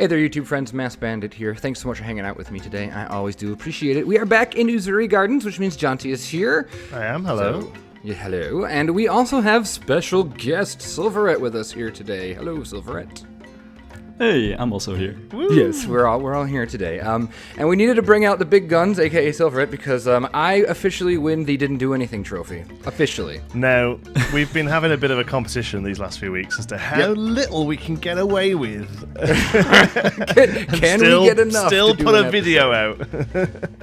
Hey there, YouTube friends, maskedbandit here. Thanks so much for hanging out with me today. I always do appreciate it. We are back in Uzuri Gardens, which means Jonty is here. I am, hello. So, yeah, hello. And we also have special guest Silvarret with us here today. Hello, Silvarret. Hey, I'm also here. Woo. Yes, we're all here today. And we needed to bring out the big guns, aka Silvarret, because I officially win the Didn't Do Anything trophy. Officially. Now, we've been having a bit of a competition these last few weeks as to how little we can get away with. Can we get enough? Still to put do a video out.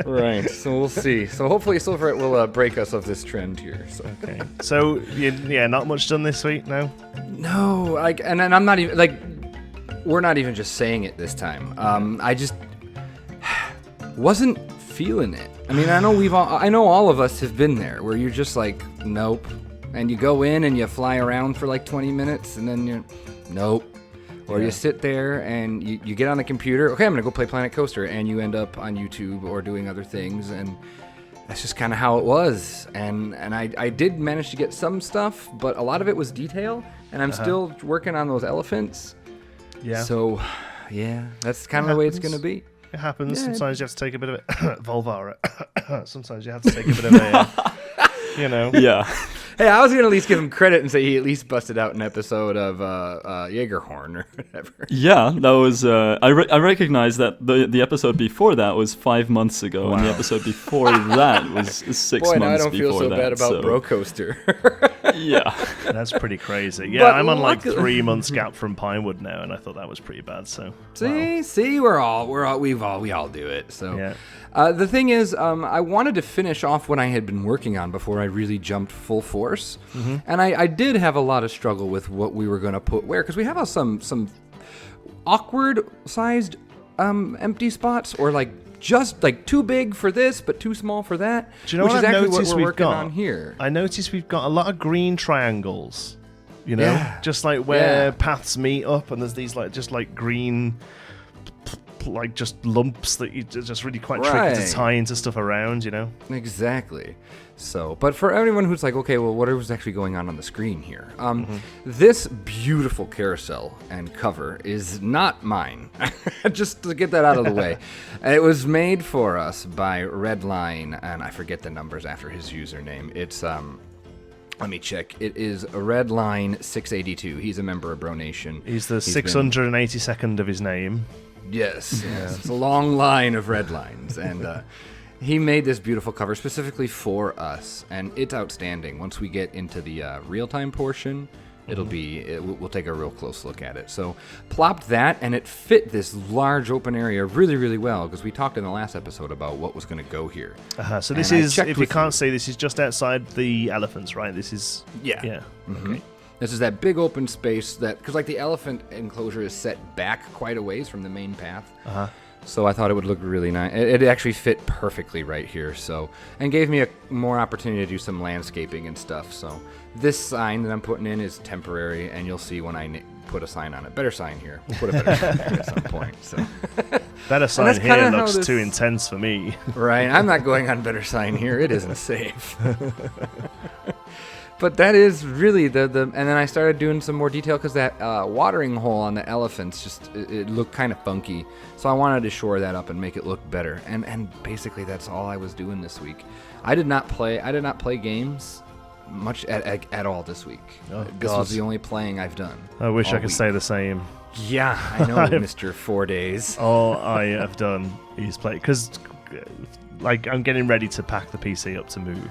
Right, so we'll see. So hopefully Silvarret will break us of this trend here. So. Okay. So, yeah, not much done this week, no? No, and I'm not even, we're not even just saying it this time. I just wasn't feeling it. I mean, I know all of us have been there, where you're just like, nope, and you go in and you fly around for like 20 minutes, and then you, nope, or you sit there and you get on the computer. Okay, I'm gonna go play Planet Coaster, and you end up on YouTube or doing other things, and that's just kind of how it was. And I did manage to get some stuff, but a lot of it was detail, and I'm still working on those elephants. Yeah. So, yeah, that's kind of the way it's going to be. It happens. Yeah. Sometimes you have to take a bit of it. Volvara. Sometimes you have to take a bit of a, Yeah. Hey, I was going to at least give him credit and say he at least busted out an episode of Jaegerhorn or whatever. Yeah, that was... I recognize that the episode before that was 5 months ago, and the episode before that was 6 months before that. Boy, I don't feel so bad about Bro Coaster. Yeah. That's pretty crazy. Yeah, I'm on like 3 months gap from Pinewood now, and I thought that was pretty bad, so... See, we all do it, so... Yeah. The thing is, I wanted to finish off what I had been working on before I really jumped full force. And I did have a lot of struggle with what we were going to put where, because we have some awkward sized empty spots, or just too big for this but too small for that. Do you know which what is I've actually noticed what we're working got? on here. I noticed we've got a lot of green triangles, just like where paths meet up, and there's these just green just lumps that you just really quite tricky to tie into stuff around, Exactly. So, but for everyone who's like, okay, well, what was actually going on the screen here? This beautiful carousel and cover is not mine. Just to get that out of the way. It was made for us by Redline, and I forget the numbers after his username. It's, let me check. It is Redline 682. He's a member of Bro Nation. He's the 682nd of his name. Yes. It's a long line of red lines, and he made this beautiful cover specifically for us, and it's outstanding. Once we get into the real-time portion, we'll take a real close look at it. So plopped that, and it fit this large open area really, really well, because we talked in the last episode about what was going to go here. So this is, if you can't say, this is just outside the elephants, right? This is... Yeah. Okay. This is that big open space because the elephant enclosure is set back quite a ways from the main path. So I thought it would look really nice. It actually fit perfectly right here. So, and gave me a more opportunity to do some landscaping and stuff. So this sign that I'm putting in is temporary, and you'll see when I put a sign on it. Better sign here. We'll put a better sign here at some point. So. Better sign here looks too intense for me. Right. I'm not going on better sign here. It isn't safe. But that is really and then I started doing some more detail because that watering hole on the elephants it looked kind of funky. So I wanted to shore that up and make it look better. And basically that's all I was doing this week. I did not play games much at all this week. This was the only playing I've done. I wish I could say the same. Yeah, I know, Mr. 4 days. All I have done is play, because I'm getting ready to pack the PC up to move.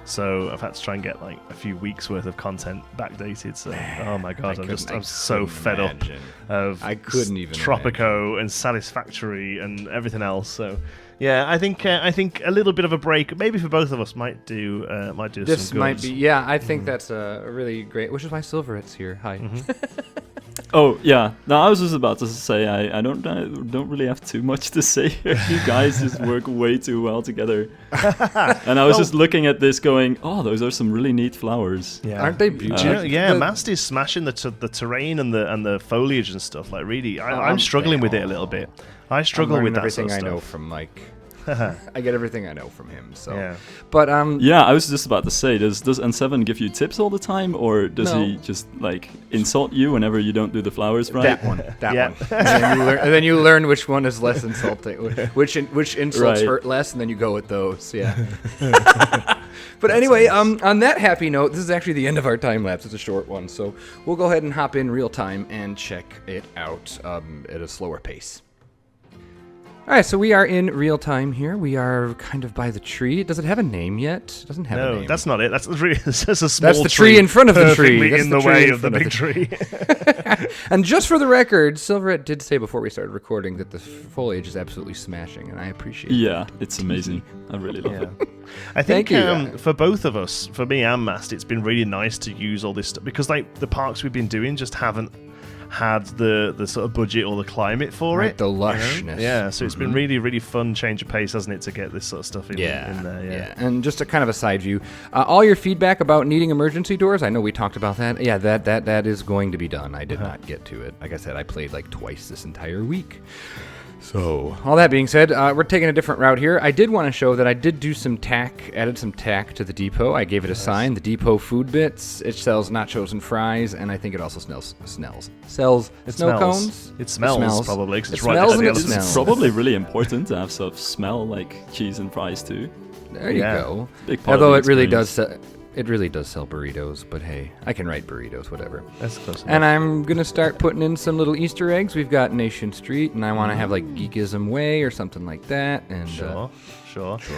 So I've had to try and get a few weeks worth of content backdated. So oh my god, I'm so fed up of Tropico and Satisfactory and everything else. So yeah, I think a little bit of a break, maybe for both of us, might do. This some good. Might be. Yeah, I think that's a really great. Which is why Silvarret's here. Hi. Oh yeah. No, I was just about to say I don't really have too much to say here. You guys just work way too well together. And I was just looking at this, going, "Oh, those are some really neat flowers. Yeah. Aren't they beautiful?" Mast is smashing the terrain and the foliage and stuff. Really, I'm struggling with it a little bit. I struggle with that everything sort of I know stuff. from Mike. I get everything I know from him. So, Yeah. but Yeah, I was just about to say, does N7 give you tips all the time, or does No. he just like insult you whenever you don't do the flowers right? that one, Yeah. one, and then you learn which one is less insulting, which insults Right. hurt less, and then you go with those. Yeah. But anyway, on that happy note, this is actually the end of our time lapse. It's a short one, so we'll go ahead and hop in real time and check it out at a slower pace. All right, so we are in real time here. We are kind of by the tree. Does it have a name yet? It doesn't have a No, name. that's not it. That's really that's a small That's the tree in front of the tree. perfectly That's in the the tree way in of the front of big the tree. And just for the record, Silvarret did say before we started recording that the foliage is absolutely smashing, and I appreciate it. Yeah, it's amazing. I really love Yeah. it. I think Thank you. for both of us, for me and Mast, it's been really nice to use all this stuff because like the parks we've been doing just haven't had the sort of budget or the climate for Right, it. the you know? lushness. Yeah, so it's been really, really fun change of pace, hasn't it, to get this sort of stuff in there. Yeah. And just a kind of a side view, all your feedback about needing emergency doors, I know we talked about that. Yeah, that is going to be done. I did not get to it. Like I said, I played like twice this entire week. So, all that being said, we're taking a different route here. I did want to show that I did do some tack, added some tack to the depot. I gave it a sign, the Depot Food Bits. It sells nachos and fries, and I think it also sells snow cones. It smells probably because It it's right smells next to and the it other smells. It's probably really important to have sort of smell like cheese and fries too. There you Yeah. go. Big part of Although the it really experience. does. It really does sell burritos, but hey, I can write burritos, whatever. That's close enough. And I'm going to start putting in some little Easter eggs. We've got Nation Street, and I want to have like Geekism Way or something like that. And Sure.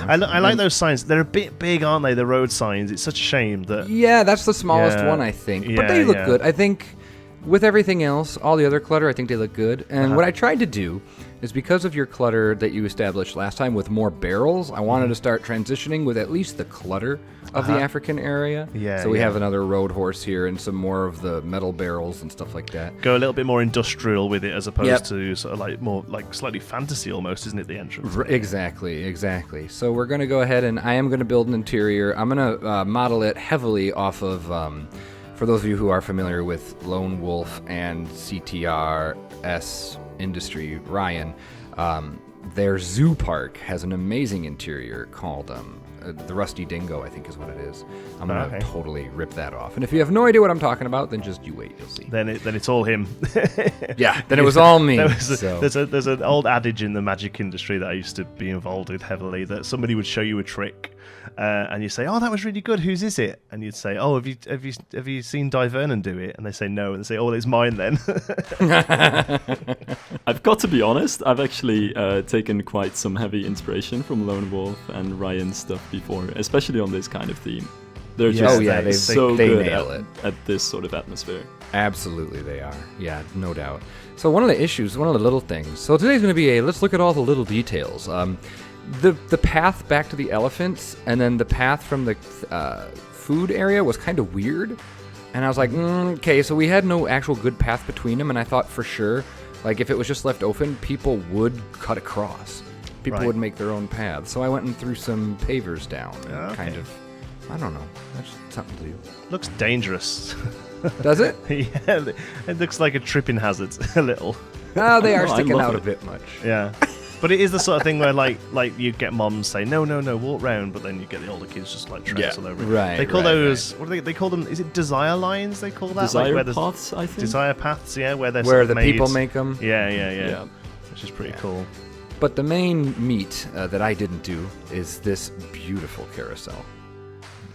I like those signs. They're a bit big, aren't they? The road signs. It's such a shame that. yeah, that's the smallest Yeah. one, I think. But Yeah, they look yeah. good. I think with everything else, all the other clutter, I think they look good. And what I tried to do is because of your clutter that you established last time with more barrels, I wanted to start transitioning with at least the clutter of the African area. Yeah, So we yeah. have another road horse here and some more of the metal barrels and stuff like that. Go a little bit more industrial with it as opposed Yep. to sort of like more like slightly fantasy almost, isn't it? The entrance. Exactly. So we're going to go ahead and I am going to build an interior. I'm going to model it heavily off of, for those of you who are familiar with Lone Wolf and CTRS Industry, Ryan, their zoo park has an amazing interior called the Rusty Dingo, I think is what it is. I'm going to Okay. totally rip that off. And if you have no idea what I'm talking about, then just you wait, you'll see. Then it's all him. Yeah, then it was all me. There's an old adage in the magic industry that I used to be involved with heavily that somebody would show you a trick, and you say, "Oh, that was really good. Whose is it?" And you'd say, "Oh, have you seen Di Vernon do it?" And they say no, and they say, "Oh, well, it's mine then." I've got to be honest, I've actually taken quite some heavy inspiration from Lone Wolf and Ryan's stuff before, especially on this kind of theme. They're Yeah, just oh yeah, so they good nail at, it. at this sort of atmosphere. Absolutely, they are. Yeah, no doubt. So one of the issues, one of the little things. So today's going to be let's look at all the little details. The path back to the elephants, and then the path from the food area was kind of weird. And I was like, okay, so we had no actual good path between them, and I thought for sure, like if it was just left open, people would cut across. People Right. would make their own paths. So I went and threw some pavers down, and Okay. kind of, I don't know, that's something to do. Looks dangerous. Does it? Yeah, it looks like a tripping hazard a little. Oh, they are No, I sticking love out it. a bit much. Yeah. But it is the sort of thing where like you get moms say no, walk round, but then you get the older kids just like trounce all over it. right, They call right, those what do they call them? Is it desire lines? They call that Desire where there's paths, I think. desire paths. Yeah, where they're Where sort the of made. people make them. Yeah. Which is pretty cool. But the main meat that I didn't do is this beautiful carousel.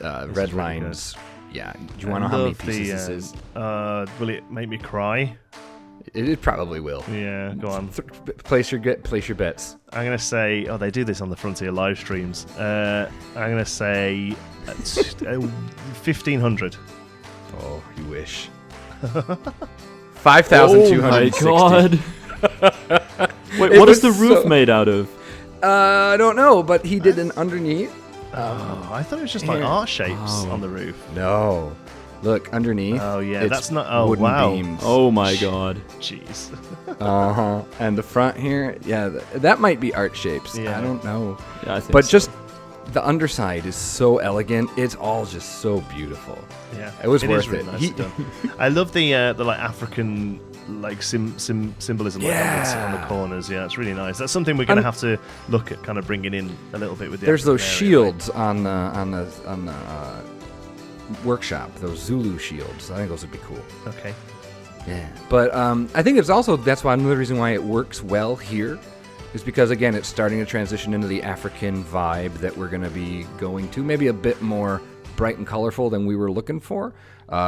Red really lines. Yeah. Do you want to know how many pieces this is? Will it make me cry? It probably will. Yeah, go on. Place your bets. I'm gonna say, they do this on the Frontier live streams. I'm gonna say 1,500. Oh, you wish. 5,260. Oh my god. Wait, It what is was the roof so- made out of? I don't know, but he did an underneath. I thought it was just like here. art shapes Oh. on the roof. No. Look, underneath. Oh yeah, it's that's not. Oh wooden wow. beams. Oh my god. Jeez. Uh-huh. And the front here, yeah, that might be art shapes. Yeah. I don't know. Yeah, I think But so. just the underside is so elegant. It's all just so beautiful. Yeah, It was is worth really it. nicely done. I love the like African like symbolism like on the corners. Yeah, it's really nice. That's something we're going to have to look at, kind of bringing in a little bit with the. There's those area, shields on the workshop. Those Zulu shields. I think those would be cool. Okay. Yeah, but I think it's also that's why another reason why it works well here is because again it's starting to transition into the African vibe that we're going to be going to. Maybe a bit more bright and colorful than we were looking for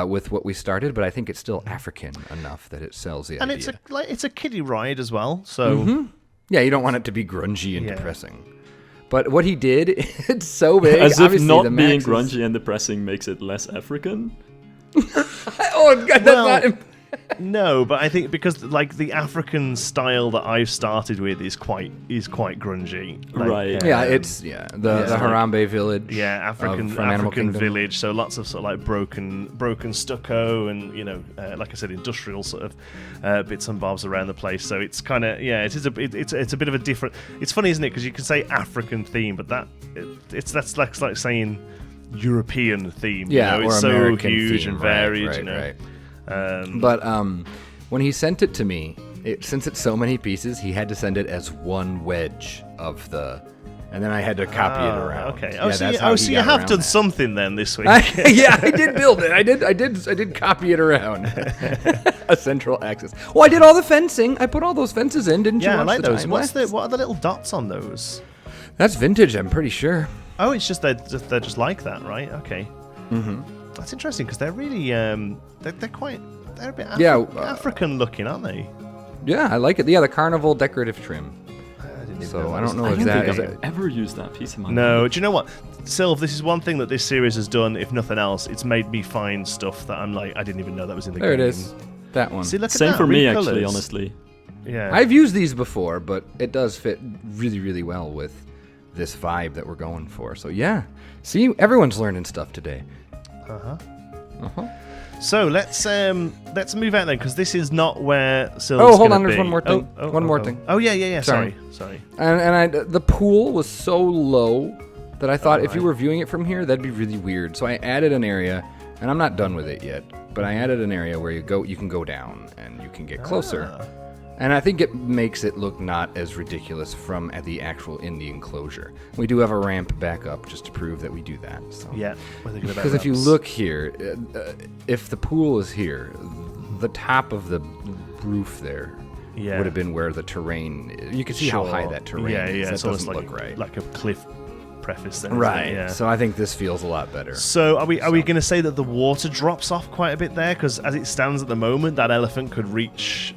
with what we started, but I think it's still African enough that it sells the idea. And it's a kiddie ride as well, so yeah, you don't want it to be grungy and depressing. But what he did, it's so big. As if Obviously, not the being Max grungy and depressing makes it less African. Oh God, that's not. No, but I think because like the African style that I've started with is quite grungy. Like, Right. Yeah, it's the Harambe village. Yeah, African village. So lots of sort of like broken stucco and like I said, industrial sort of bits and bobs around the place. So it's kind of it's a bit of a different. It's funny, isn't it? Because you can say African theme, but that's like saying European theme. Yeah, it's or so American huge theme, and varied. Right. But when he sent it to me, since it's so many pieces, he had to send it as one wedge of and then I had to copy it around. Okay. Yeah, So you have done something then this week. Yeah, I did build it. I did copy it around. A central axis. Well, I did all the fencing. I put all those fences in, didn't you? Yeah, I like the those. time What lapse? are the little dots on those? That's vintage, I'm pretty sure. Oh, it's just they're just like that, right? Okay. Mm-hmm. That's interesting because they're really they're a bit African looking, aren't they? Yeah, I like it. Yeah, the carnival decorative trim. I don't know if that is. I've ever used that piece of my No, do you know what, Sylv? This is one thing that this series has done. If nothing else, it's made me find stuff that I'm like, I didn't even know that was in the game. There it is. That one. See, look at Same that, for me, recolours. actually, honestly. Yeah. I've used these before, but it does fit really, really well with this vibe that we're going for. So yeah, see, everyone's learning stuff today. So let's move out then, because this is not where Sylv's Oh, hold on, be. there's one more thing. One more thing. Oh yeah. Sorry. Sorry. And the pool was so low that I thought if you were viewing it from here, that'd be really weird. So I added an area, and I'm not done with it yet, but I added an area where you can go down and you can get closer. And I think it makes it look not as ridiculous from at the actual in the enclosure. We do have a ramp back up just to prove that we do that. So. Yeah. Because if you look here, if the pool is here, the top of the roof there would have been where the terrain. You can see how high that terrain is. That doesn't look right. Like a cliff preface then. Right. Yeah. So I think this feels a lot better. So are we going to say that the water drops off quite a bit there? Because as it stands at the moment, that elephant could reach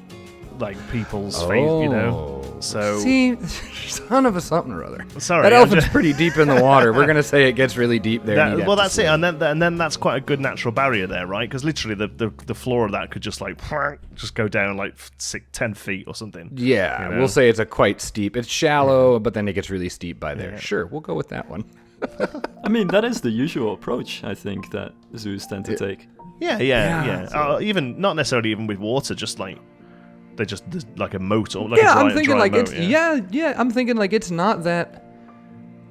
like people's face, So see, son of a something or other. Sorry, that elephant's pretty deep in the water. We're gonna say it gets really deep there. That's it, and then that's quite a good natural barrier there, right? Because literally the floor of that could just go down like 10 feet or something. Yeah, we'll say it's a quite steep. It's shallow, but then it gets really steep by there. Yeah. Sure, we'll go with that one. I mean, that is the usual approach, I think, that zoos tend to take. Yeah. So. Even not necessarily even with water, just like. They're just like a moat or like I'm thinking dry like moat, it's I'm thinking like it's not that.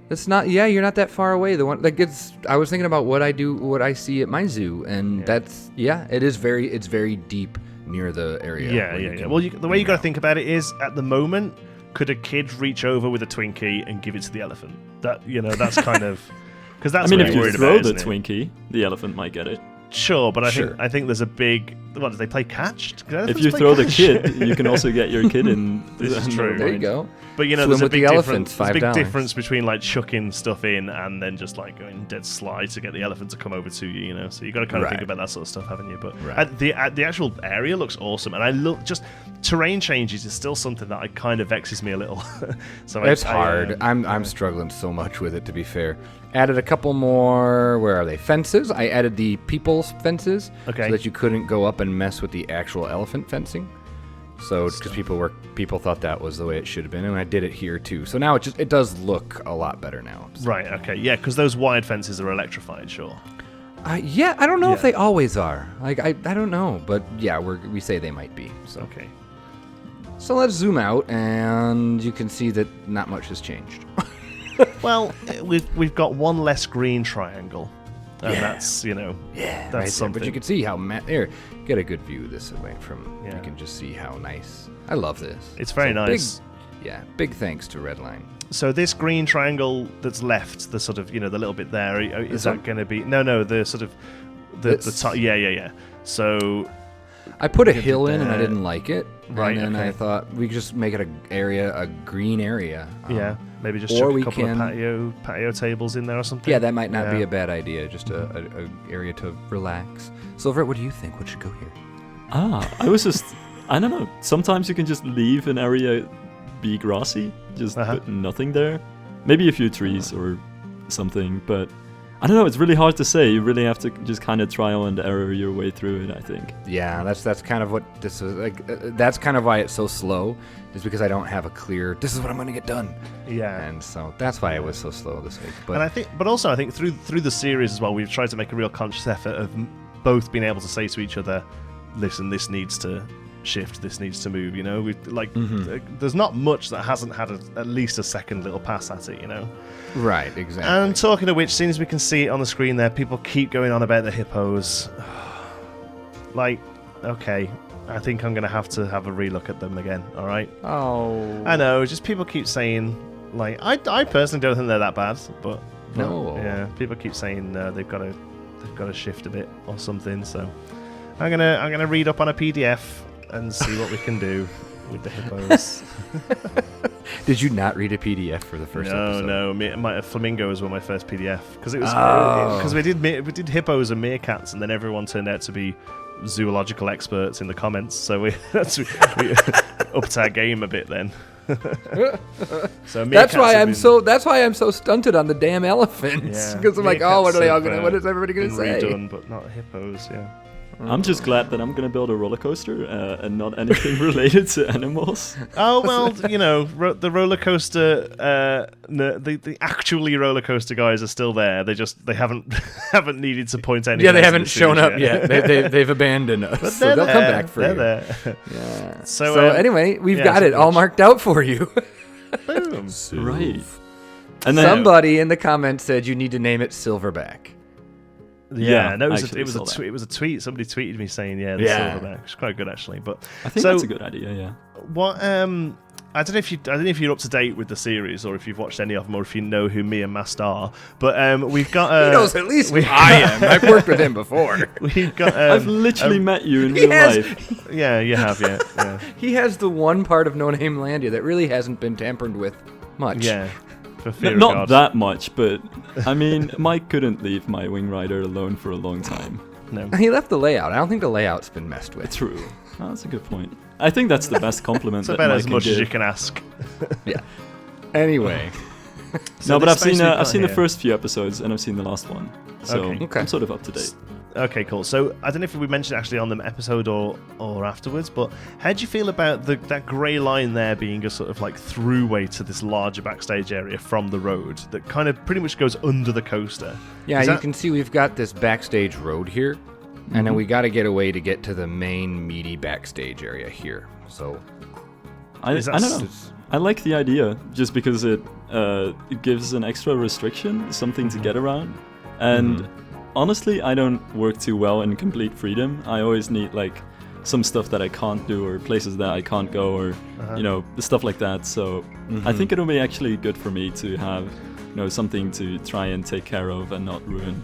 It's not. Yeah, you're not that far away. The one like it's. I was thinking about what I see at my zoo, and that's it is very. It's very deep near the area. Yeah. Well, the way you got to think about it is at the moment, could a kid reach over with a Twinkie and give it to the elephant? That's kind of because that's. I mean, what if you're you worried throw about, the isn't it? Twinkie, the elephant might get it. Sure, but I think there's a big. What do they play catch? If you throw the kid, you can also get your kid in. This is true. There you go. But Swim there's a with big the difference. elephants, There's a big $5. difference between like chucking stuff in and then just like going dead slide to get the elephant to come over to you. So you got to kind of think about that sort of stuff, haven't you? But the actual area looks awesome, and I look just terrain changes is still something that I kind of vexes me a little. So it's hard. I'm struggling so much with it, to be fair. Added a couple more. Where are they? Fences. I added the people's fences so that you couldn't go up and mess with the actual elephant fencing. So because people thought that was the way it should have been, and I did it here too. So now it does look a lot better now. So. Right. Okay. Yeah. Because those wired fences are electrified. Sure. I don't know if they always are. Like I don't know, but yeah, we say they might be. So. Okay. So let's zoom out, and you can see that not much has changed. Well, we've got one less green triangle. And that's, you know, Yeah, that's right there. something. But you can see how here. Get a good view this way from. Yeah. You can just see how nice. I love this. It's very nice. Big thanks to Redline. So this green triangle that's left, the sort of, you know, the little bit there, is This that one? going to be... No, the sort of... The top... Yeah. So... I put a Look at hill in and I that. didn't like it. Right, And then okay. I thought we could just make it a green area. Yeah, maybe just or chuck a we couple can- of patio tables in there or something. Yeah, that might not be Yeah. a bad idea. Just a area to relax. Silverette, what do you think? What should go here? I was just, I don't know. Sometimes you can just leave an area be grassy, just put nothing there. Maybe a few trees or something, but I don't know. It's really hard to say. You really have to just kind of trial and error your way through it, I think. Yeah, that's kind of what this is like. That's kind of why it's so slow, is because I don't have a clear. This is what I'm going to get done. Yeah. And so that's why it was so slow this week. But And I think through the series as well, we've tried to make a real conscious effort of both being able to say to each other, "Listen, this needs to shift. This needs to move." You know, we like. There's not much that hasn't had at least a second little pass at it. You know. right, exactly. And talking of which, soon as we can see it on the screen there, people keep going on about the hippos. Like, okay, I think I'm going to have a relook at them again, all right? oh, I know, just people keep saying, like, I personally don't think they're that bad, but No. Yeah, people keep saying they've got to shift a bit or something, so I'm going to read up on a PDF and see what we can do with the hippos. Did you not read a PDF for the first episode? No. Flamingos were my first PDF because it was Oh. because we did hippos and meerkats, and then everyone turned out to be zoological experts in the comments. So we upped our game a bit then. So That's why have I'm been- so. That's why I'm so stunted on the damn elephants. Yeah, Because I'm like, oh, what are they all meerkats gonna? have, What is everybody gonna been say? redone, but not hippos. Yeah. I'm just glad that I'm gonna build a roller coaster and not anything related to animals. Oh well, you know, the roller coaster, the actually roller coaster guys are still there. They haven't needed to point anything. Yeah, they out in haven't the shown series up yet. They've abandoned us. But So they'll come back for they're you. there. Yeah. So, anyway, we've yeah, got so it all much. marked out for you. Boom. Right. And then Somebody in the comments said you need to name it Silverback. Yeah, Yeah, no, it actually was saw a that. it was a tweet. Somebody tweeted me saying, "Yeah, the Yeah. silverback." It's quite good actually. But I think so that's a good idea. Yeah. what? I don't know if you're up to date with the series or if you've watched any of them or if you know who me and Mast are. But we've got. He knows at least who I am. I've worked with him before. We've got. I've literally met you in he real has- life. Yeah, you have. Yeah. He has the one part of No Name Landia that really hasn't been tampered with much. Yeah. For fear of Not God. that much, but I mean, Mike couldn't leave my Wing Rider alone for a long time. No. He left the layout. I don't think the layout's been messed with. True. Oh, that's a good point. I think that's the best compliment It's that about Mike as can much as give. you can ask. Yeah. Anyway. So No, but this I've space seen we've I've got seen the here- first few episodes and I've seen the last one, so Okay. I'm sort of up to date. Okay, cool. So I don't know if we mentioned actually on the episode or afterwards, but how do you feel about that grey line there being a sort of like throughway to this larger backstage area from the road that kind of pretty much goes under the coaster? Yeah, Is you that- can see we've got this backstage road here, and then we got to get away to get to the main meaty backstage area here. So I Is that don't know. s- I like the idea just because it gives an extra restriction, something to get around, and honestly, I don't work too well in complete freedom. I always need like some stuff that I can't do or places that I can't go or you know stuff like that. So I think it'll be actually good for me to have something to try and take care of and not ruin.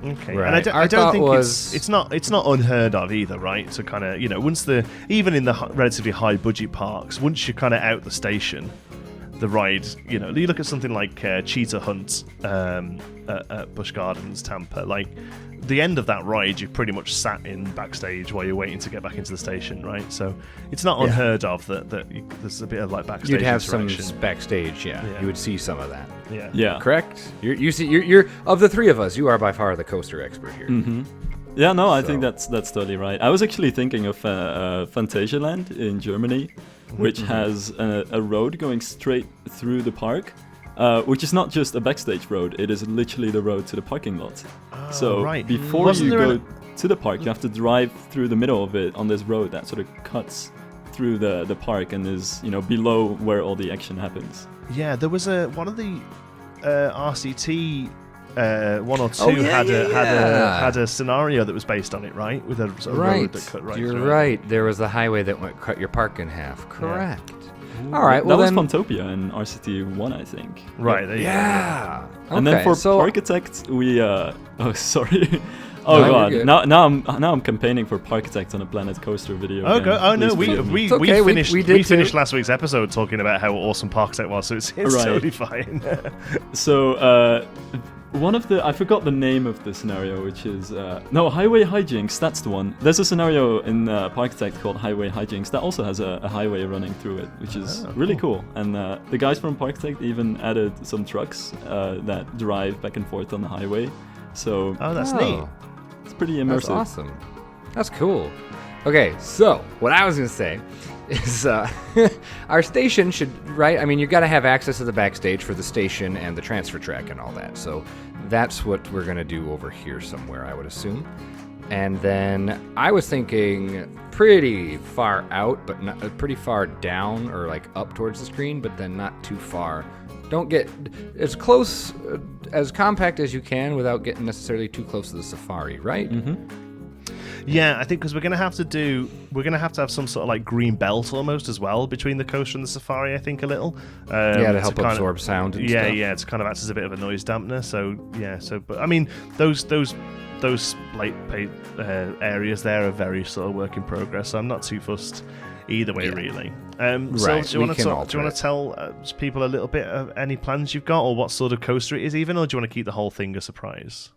Okay, Right. and I Our don't thought think was- it's not unheard of either, right? To kind of once even in the relatively high budget parks, once you're kind of out the station, the ride, you look at something like Cheetah Hunt at Busch Gardens, Tampa, like the end of that ride, you're pretty much sat in backstage while you're waiting to get back into the station, right? So it's not unheard of that there's a bit of like backstage you'd have some interaction. backtage. Yeah, Yeah. you would see some of that. Yeah. Yeah. Correct. You're of the three of us. You are by far the coaster expert here. Yeah, no, I So- think that's totally right. I was actually thinking of Phantasialand in Germany, which has a road going straight through the park, which is not just a backstage road. It is literally the road to the parking lot. So right. before Wasn't you there go to the park, you have to drive through the middle of it on this road that sort of cuts through the park and is below where all the action happens. Yeah, there was one of the RCT one or two Oh, yeah, had a scenario that was based on it, right? With a sort of road that cut right You're through it. right. There was a highway that cut your park in half. Correct. All right. That Well, was then. Funtopia in RCT 1, I think. Right. There you go. Yeah. And then Okay, for so Parkitect, we oh sorry. Oh No, you're god. good. Now I'm campaigning for Parkitect on a Planet Coaster video. Oh, game. oh no, Please we forgive me. It's okay, we finished did too. finished last week's episode talking about how awesome Parksec was, so it's Right. totally fine. So one of the I forgot the name of the scenario, which is Highway Hijinks. That's the one. There's a scenario in Parkitect called Highway Hijinks that also has a highway running through it, which is really cool. And the guys from Parkitect even added some trucks that drive back and forth on the highway. So Oh, that's neat. it's pretty immersive. That's awesome. That's cool. Okay, so what I was gonna say is our station should, right? I mean, you got to have access to the backstage for the station and the transfer track and all that. So that's what we're gonna do over here somewhere, I would assume. And then I was thinking pretty far out, but not pretty far down or like up towards the screen, but then not too far. Don't get as close, as compact as you can without getting necessarily too close to the safari, right? Yeah, I think because we're gonna have to have some sort of like green belt almost as well between the coaster and the safari. I think a little. Yeah, to help kind of- absorb sound and yeah, stuff. yeah, to kind of act as a bit of a noise dampener. So yeah, but I mean those like areas there are very sort of work in progress. So I'm not too fussed either way, really. So Right, do you we want can to alter it. tell people a little bit of any plans you've got, or what sort of coaster it is, even, or do you want to keep the whole thing a surprise?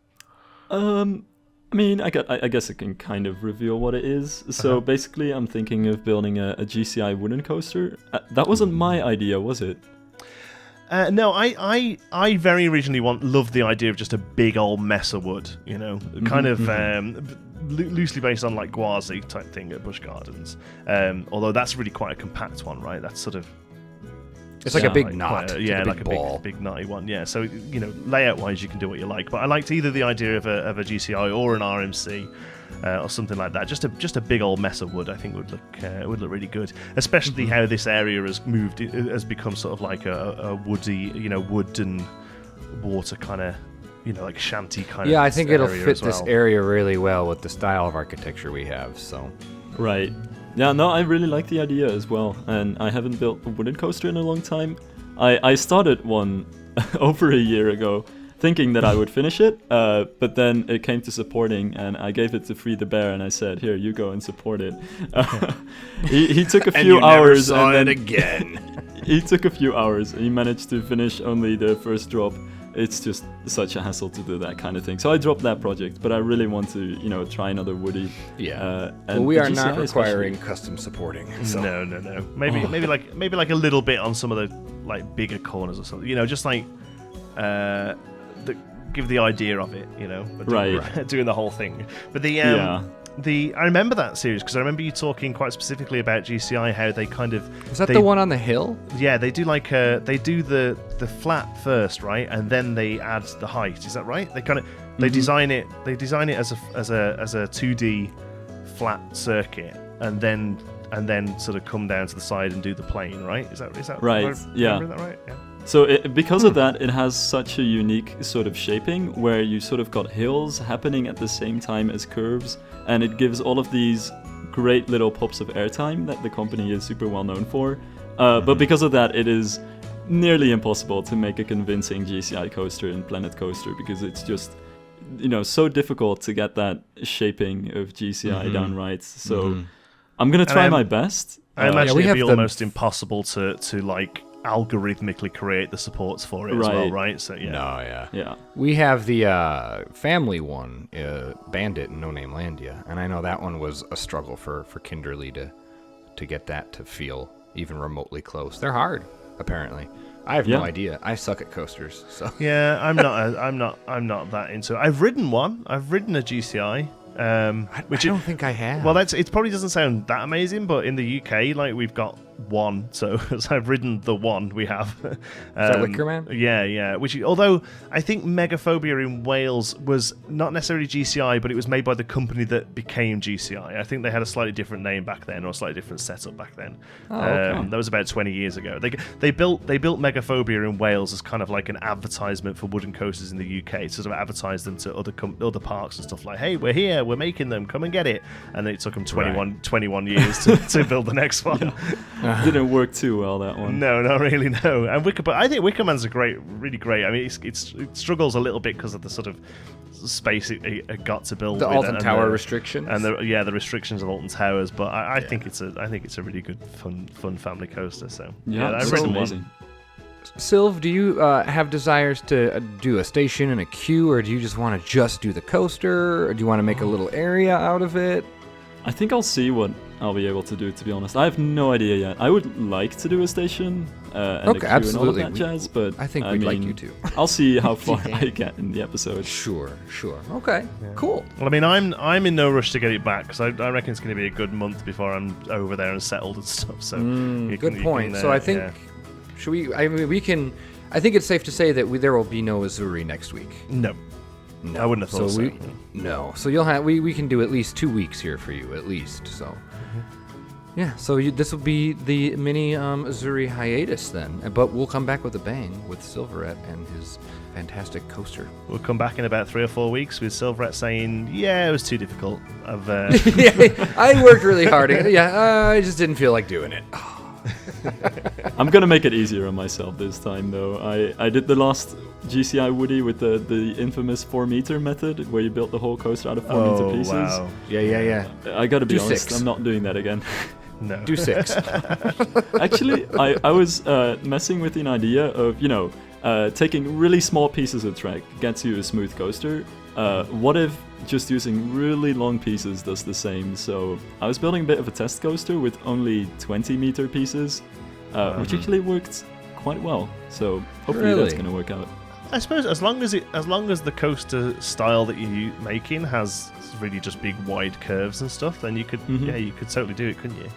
I mean, I guess I can kind of reveal what it is. So basically, I'm thinking of building a GCI wooden coaster. That wasn't my idea, was it? No, I very originally loved the idea of just a big old mess of wood, you know, kind of loosely based on like Gwazi type thing at Busch Gardens. Although that's really quite a compact one, right? That's sort of It's like a big like knot. quite It's yeah, like a ball. big knotty one. Yeah, so you know, layout wise, you can do what you like. But I liked either the idea of a GCI or an RMC. Or something like that. Just a big old mess of wood. I think would look really good. Especially how this area has become sort of like a woody, you know, wood and water kind of, you know, like shanty kind of. Yeah, I think it'll area fit as this well. area really well with the style of architecture we have. So Right. Yeah, no, I really like the idea as well. And I haven't built a wooden coaster in a long time. I started one over a year ago, thinking that I would finish it, but then it came to supporting, and I gave it to Free the Bear, and I said, "Here, you go and support it." He took a few hours, and then again. he took a few hours. He managed to finish only the first drop. It's just such a hassle to do that kind of thing. So I dropped that project, but I really want to, you know, try another Woody. Yeah. And Well, we the are not GCI requiring custom supporting. So. No. Maybe like a little bit on some of the like bigger corners or something. You know, just like give the idea of it. You know, but Right. doing the whole thing. But Yeah. I remember that series because I remember you talking quite specifically about GCI, how they kind of Is that the one on the hill? Yeah, they do like they do the flat first, right, and then they add the height. Is that right? They kind of they design it as a 2D flat circuit, and then sort of come down to the side and do the plane, right? Is that Right, am I yeah. remembering that right? Yeah. So because of that, it has such a unique sort of shaping where you sort of got hills happening at the same time as curves, and it gives all of these great little pops of airtime that the company is super well known for. But because of that, it is nearly impossible to make a convincing GCI coaster in Planet Coaster because it's just, you know, so difficult to get that shaping of GCI down right. So I'm gonna try my best. I imagine we it'd be have the- almost impossible to like algorithmically create the supports for it as well, Right. right? So yeah. No, yeah. Yeah. We have the family one, Bandit and No Name Landia, and I know that one was a struggle for Kinderly to get that to feel even remotely close. They're hard, apparently. I have no Yeah. idea. I suck at coasters, so Yeah, I'm not that into it. I've ridden one. I've ridden a GCI. I don't think I have. Well, it probably doesn't sound that amazing, but in the UK, like we've got one, so I've ridden the one we have. Is that Wicker Man? Yeah. Which, although I think Megaphobia in Wales was not necessarily GCI, but it was made by the company that became GCI. I think they had a slightly different name back then, or a slightly different setup back then. Okay. That was about 20 years ago. They built Megaphobia in Wales as kind of like an advertisement for wooden coasters in the UK, to sort of advertise them to other parks and stuff like, hey, we're here, we're making them, come and get it. And then it took them 21 years to build the next one. Didn't work too well, that one. No, not really, no. And but I think Wicker Man's really great. I mean, it struggles a little bit because of the sort of space it got to build. The with Alton Tower restrictions. And the restrictions of Alton Towers. But I think it's a really good, fun family coaster. So I've ridden amazing. one. Sylv, do you have desires to do a station and a queue, or do you just want to just do the coaster, or do you want to make a little area out of it? I think I'll see what I'll be able to do, to be honest. I have no idea yet. I would like to do a station and a queue absolutely. and all of that jazz, but I think we'd like you to. I'll see how far I get in the episode. Sure. Okay, cool. Well, I mean, I'm in no rush to get it back, because I reckon it's going to be a good month before I'm over there and settled and stuff. So good point. So I think should we? I mean, we can. I think it's safe to say that there will be no Uzuri next week. No. I wouldn't have thought so. No. So you'll have we can do at least 2 weeks here for you, at least. So yeah. So this will be the mini Uzuri hiatus then, but we'll come back with a bang with Silvarret and his fantastic coaster. We'll come back in about 3 or 4 weeks with Silvarret saying, "Yeah, it was too difficult." Yeah, I worked really hard. I just didn't feel like doing it. I'm gonna make it easier on myself this time, though. I did the last GCI Woody with the infamous 4-meter method, where you built the whole coaster out of 4-meter pieces. Wow. Yeah. I gotta be honest, 6. I'm not doing that again. No. Do 6. Actually, I was messing with an idea of, taking really small pieces of track gets you a smooth coaster. What if just using really long pieces does the same? So I was building a bit of a test coaster with only 20-meter pieces, which actually worked quite well. So hopefully that's going to work out. I suppose as long as the coaster style that you're making has really just big wide curves and stuff, then you could you could totally do it, couldn't you?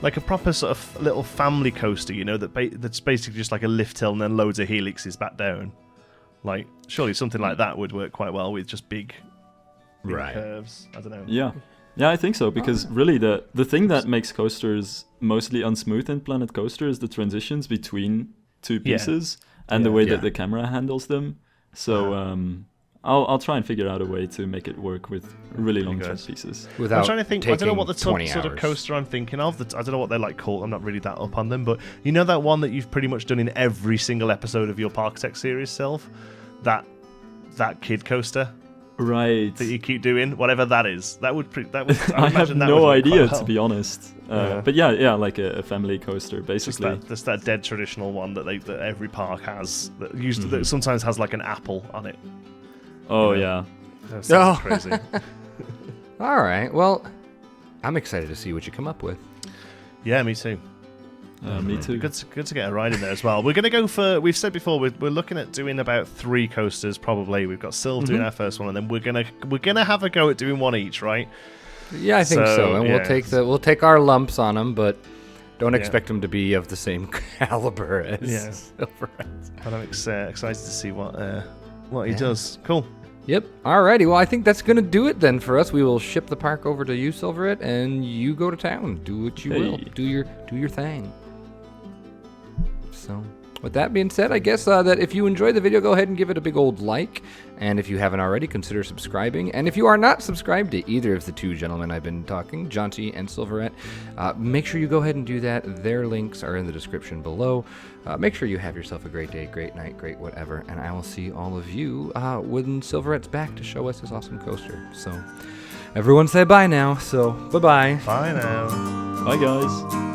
Like a proper sort of little family coaster, that's basically just like a lift hill and then loads of helixes back down. Like, surely something like that would work quite well with just big curves. I don't know. Yeah, I think so, because really the thing that makes coasters mostly unsmooth in Planet Coaster is the transitions between two pieces and the way that the camera handles them. So I'll try and figure out a way to make it work with really long track pieces. I'm trying to think. I don't know what the sort of coaster I'm thinking of. I don't know what they're like called. I'm not really that up on them. But you know that one that you've pretty much done in every single episode of your Parktech series, Sylv? That kid coaster, right? That you keep doing, whatever that is. That would. I have no idea, to be honest. But yeah, like a family coaster, basically. Just that dead traditional one that every park has. That sometimes has like an apple on it. Oh yeah. That's crazy. All right. Well, I'm excited to see what you come up with. Yeah, me too. Me too. Good to get a ride in there as well. We're going to go for, we've said before, we're looking at doing about 3 coasters probably. We've got Sylv doing our first one, and then we're gonna have a go at doing one each, right? Yeah, I think so. And we'll take our lumps on them, but don't expect them to be of the same caliber as Silvarret. But I'm excited to see what he does. Cool. Yep. Alrighty. Well, I think that's gonna do it then for us. We will ship the park over to you, Silvarret, and you go to town. Do what you will. Do your thing. So, with that being said, I guess that if you enjoyed the video, go ahead and give it a big old like. And if you haven't already, consider subscribing. And if you are not subscribed to either of the 2 gentlemen I've been talking, Jonty and Silvarret, make sure you go ahead and do that. Their links are in the description below. Make sure you have yourself a great day, great night, great whatever. And I will see all of you when Silvarret's back to show us his awesome coaster. So, everyone say bye now. So, bye-bye. Bye now. Bye, guys.